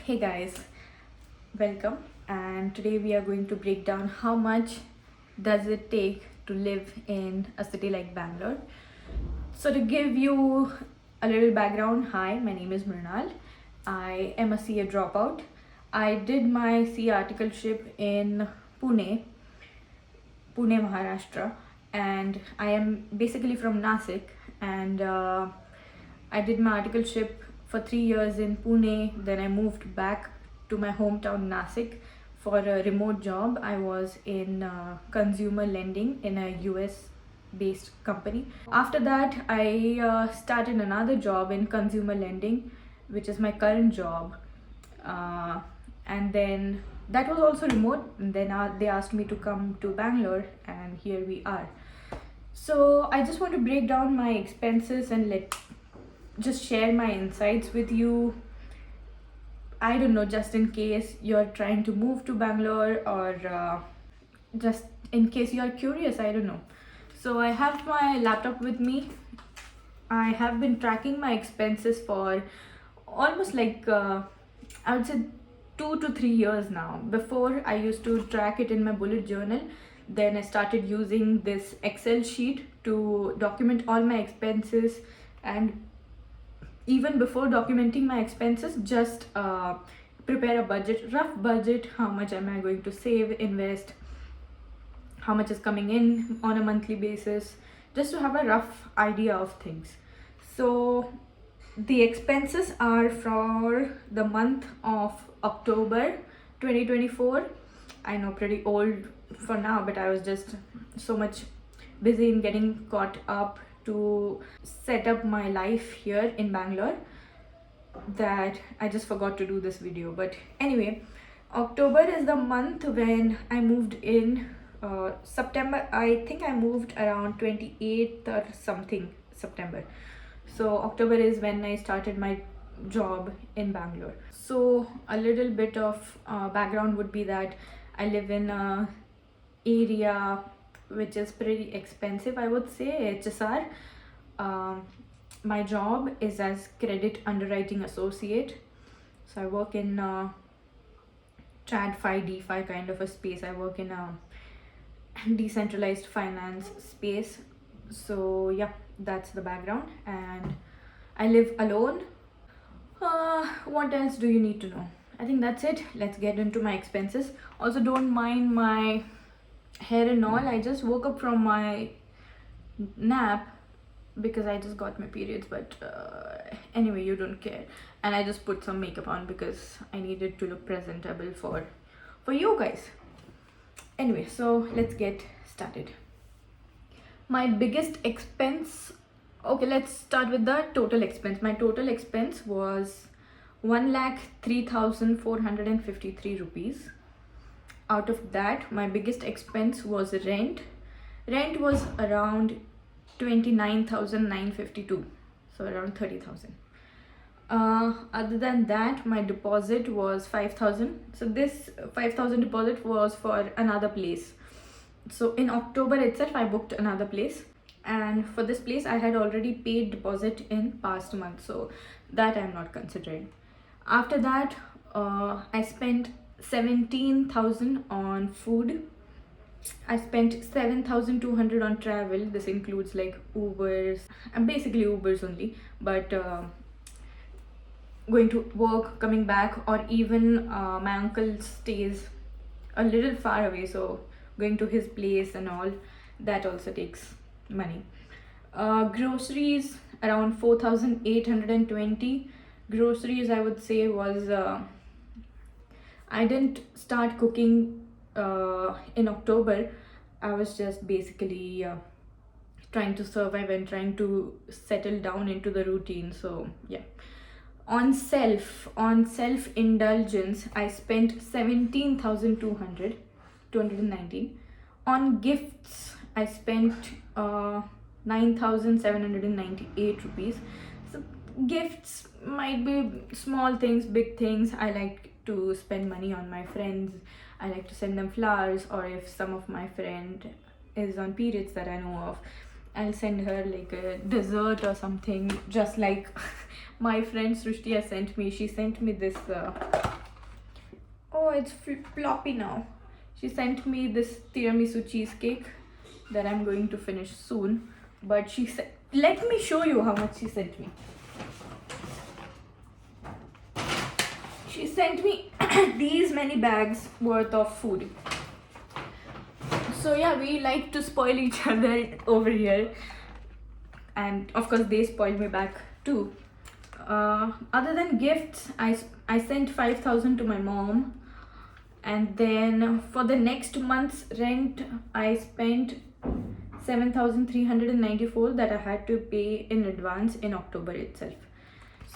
Hey guys, welcome. And today we are going to break down how much does it take to live in a city like Bangalore. So to give you a little background, hi, my name is Mrinal. I am a CA dropout. I did my CA articleship in Pune, Maharashtra, and I am basically from Nasik. And I did my articleship for 3 years in Pune. Then I moved back to my hometown Nasik for a remote job. I was in consumer lending in a US based company. After that, I started another job in consumer lending, which is my current job. And then that was also remote. And then they asked me to come to Bangalore, and here we are. So I just want to break down my expenses and just share my insights with you. I don't know, just in case you're trying to move to Bangalore, or just in case you're curious, I don't know. So I have my laptop with me. I have been tracking my expenses for almost I would say 2 to 3 years now. Before, I used to track it in my bullet journal. Then I started using this Excel sheet to document all my expenses, and even before documenting my expenses, just prepare a budget, rough budget. How much am I going to save, invest, how much is coming in on a monthly basis, just to have a rough idea of things. So the expenses are for the month of October 2024. I know, pretty old for now, but I was just so much busy in getting caught up to set up my life here in Bangalore that I just forgot to do this video. But anyway, October is the month when I moved in. September, I think I moved around 28th or something September. So October is when I started my job in Bangalore. So a little bit of background would be that I live in a area which is pretty expensive, I would say, HSR. My job is as credit underwriting associate. So I work in TradFi, DeFi kind of a space. I work in a decentralized finance space. So yeah, that's the background, and I live alone. What else do you need to know? I think that's it. Let's get into my expenses. Also, don't mind my hair and all. I just woke up from my nap because I just got my periods, but anyway, you don't care. And I just put some makeup on because I needed to look presentable for you guys. Anyway, so let's get started. My biggest expense, okay, let's start with the total expense. My total expense was 1,03,453 rupees. Out of that, my biggest expense was rent. Rent was around 29,952, so around 30,000. Other than that, my deposit was 5,000. So this 5,000 deposit was for another place. So in October itself, I booked another place, and for this place I had already paid deposit in past month, so that I'm not considering. After that, I spent 17,000 on food. I spent 7,200 on travel. This includes like Ubers, and basically Ubers only, but going to work, coming back, or even my uncle stays a little far away, so going to his place and all, that also takes money. Groceries, around 4,820. Groceries, I would say, was I didn't start cooking in October. I was just basically trying to survive and trying to settle down into the routine. So yeah, on self indulgence, I spent 17,219. On gifts, I spent 9,798 rupees. So gifts might be small things, big things. I like to spend money on my friends. I like to send them flowers, or if some of my friend is on periods that I know of, I'll send her like a dessert or something, just like my friend Srishti has sent me. She sent me this Oh, it's floppy now. She sent me this tiramisu cheesecake that I'm going to finish soon. But she said, let me show you how much she sent me. She sent me these many bags worth of food. So yeah, we like to spoil each other over here. And of course, they spoiled me back too. Other than gifts, I sent 5,000 to my mom, and then for the next month's rent I spent 7,394 that I had to pay in advance in October itself.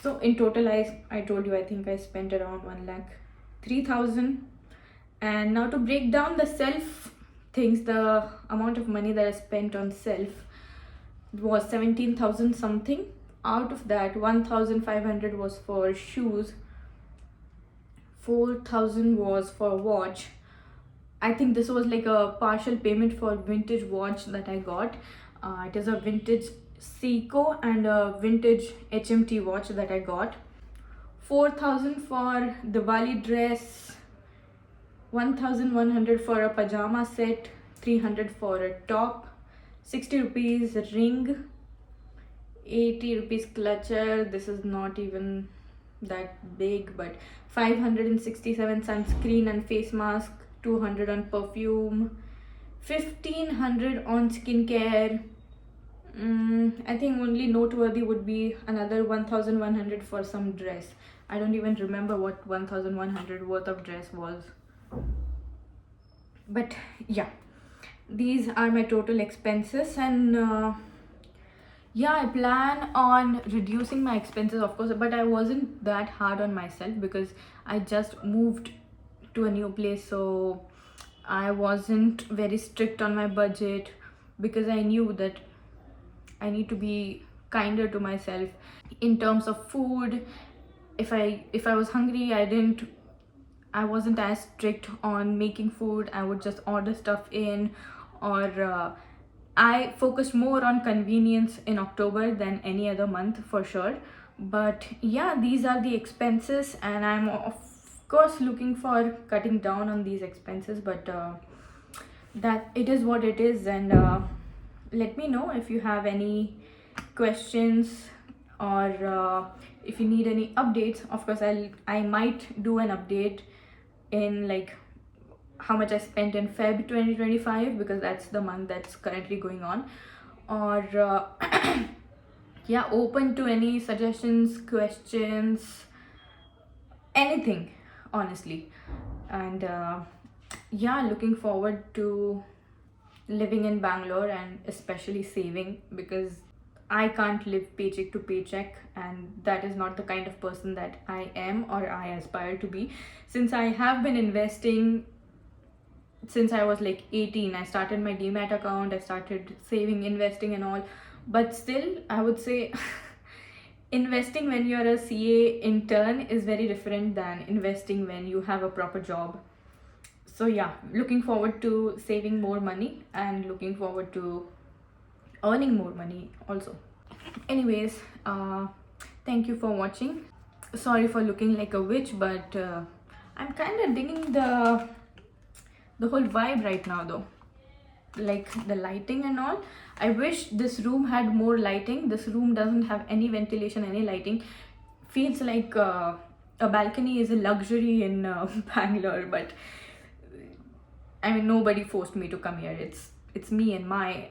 So in total, I told you, I think I spent around 1,03,000. And now to break down the self things, the amount of money that I spent on self was 17,000 something. Out of that, 1,500 was for shoes, 4,000 was for watch. I think this was like a partial payment for vintage watch that I got. It is a vintage Seiko and a vintage HMT watch that I got. 4,000 for Diwali dress, 1,100 for a pajama set, 300 for a top, 60 rupees ring, 80 rupees clutcher. This is not even that big, but 567 sunscreen and face mask, 200 on perfume, 1,500 on skincare. I think only noteworthy would be another 1,100 for some dress. I don't even remember what 1,100 worth of dress was. But yeah, these are my total expenses. And yeah, I plan on reducing my expenses, of course, but I wasn't that hard on myself because I just moved to a new place, so I wasn't very strict on my budget because I knew that I need to be kinder to myself in terms of food. If I was hungry, I wasn't as strict on making food. I would just order stuff in, or I focused more on convenience in October than any other month for sure. But yeah, these are the expenses, and I'm of course looking for cutting down on these expenses, but that it is what it is. And let me know if you have any questions, or if you need any updates. Of course, I might do an update in like how much I spent in Feb 2025, because that's the month that's currently going on. Or yeah, open to any suggestions, questions, anything, honestly. And yeah, looking forward to living in Bangalore, and especially saving, because I can't live paycheck to paycheck, and that is not the kind of person that I am or I aspire to be. Since I have been investing since I was like 18, I started my Demat account, I started saving, investing, and all. But still, I would say investing when you're a CA intern is very different than investing when you have a proper job. So yeah, looking forward to saving more money and looking forward to earning more money also. Anyways, thank you for watching. Sorry for looking like a witch, but I'm kind of digging the whole vibe right now though, like the lighting and all. I wish this room had more lighting. This room doesn't have any ventilation, any lighting. Feels like a balcony is a luxury in Bangalore, but I mean, nobody forced me to come here. It's me and my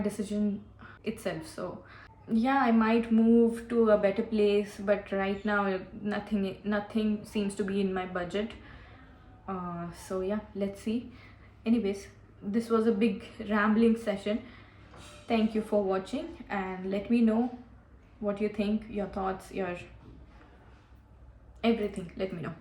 decision itself. So yeah, I might move to a better place, but right now nothing seems to be in my budget. So yeah, let's see. Anyways, this was a big rambling session. Thank you for watching, and let me know what you think, your thoughts, your everything. Let me know.